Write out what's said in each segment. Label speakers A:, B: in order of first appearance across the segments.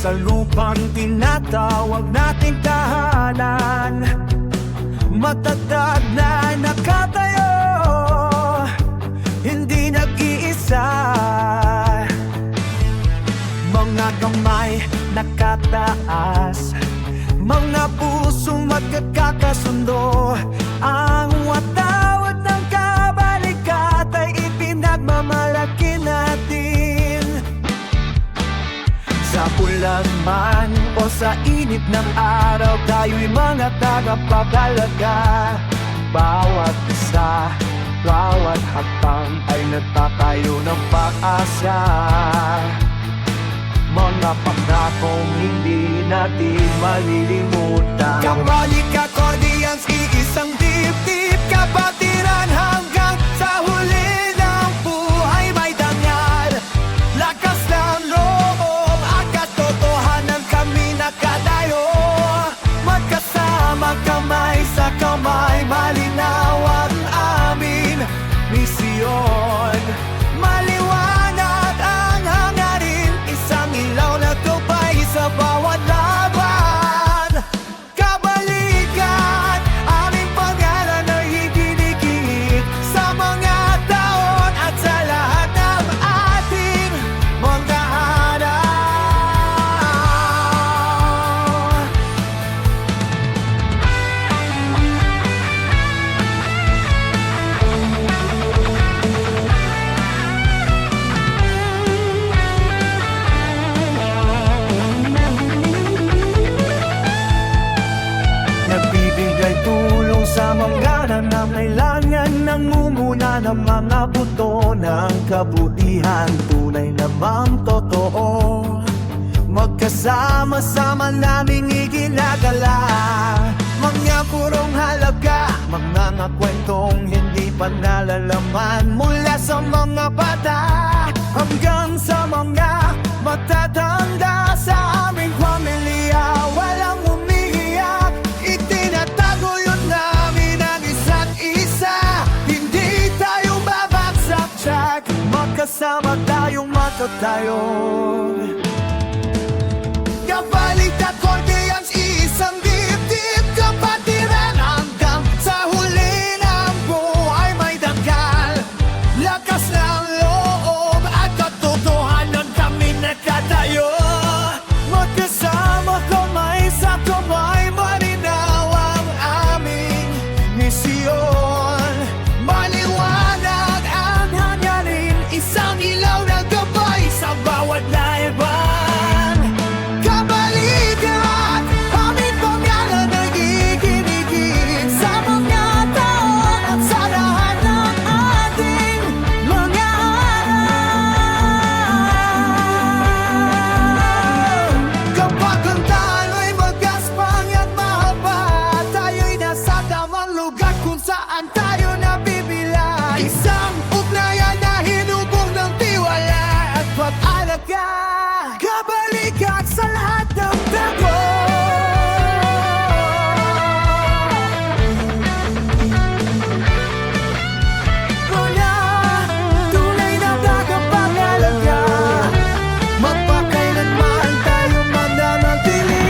A: sa lupang tinatawag nating tahanan. Matatag na nakatayo, hindi nag-iisa. Mga kamay nakataas, mga pusong magkakasundo. Ang watawat ng kabalikat ay ipinagmamalaki natin. Sa ulan man o sa init ng araw, tayo'y mga tagapagalaga. Bawat isa, bawat hakbang ay nagtatayo ng pag-asa. Mga pangakong hindi natin malilimutan. Kabalikat Accordians, iisang dibdib, kapatiran hanggang sa huli ng buhay may dangal. Lakas ng loob at katotohanan kami nakadayo. Magkasama kamay sa kamay, malinaw ang amin misyon. Maliwanag ang hangarin, isang ilaw na tupay sa bawat laban. Kabalikat, aming pangalan ay higit-higit sa mga taon at sa lahat ng ating mga araw. Nagbibigay tulong sa mga nangangailangan, nangunguna ng mga buto ng kabutihan. Tunay namang totoo, magkasama-sama naming iginagala. Mga purong halaga, mga kwentong hindi pa nalalaman. Mula sa mga bata hanggang sa mga matatanda sa aming pamilya, walang umiiyak. Itinatago yun namin ang isa't isa. Hindi tayo babagsak, Jack. Magkasama tayong matatayo. Kabalikat Accordians, iisang dibdib, kapatiran hanggang sa huli ng buhay may dangkal. Lakas ng loob at katotohanan kami nakatayo. Magkasama kamay sa kamay, malinaw ang aming misyon. Maliwanag ang hangarin, isang ilaw na gabay sa bawat laiban. Kabalikat, aming pangalan ay higit-higit sa mga taon at sa lahat ng ating mga araw. Kapag ang talo'y magaspang at mahaba, tayo'y nasa tamang lugar kung saan tayo nabibila. Isang ugnayan na hinubog ng tiwala at pag-alaga. Kabalikat sa lahat ng bago. Mga tunay na tagapangalaga, magpakailanman tayo mananatili.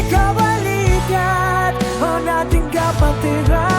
A: Kabalikat ang ating kapatiran.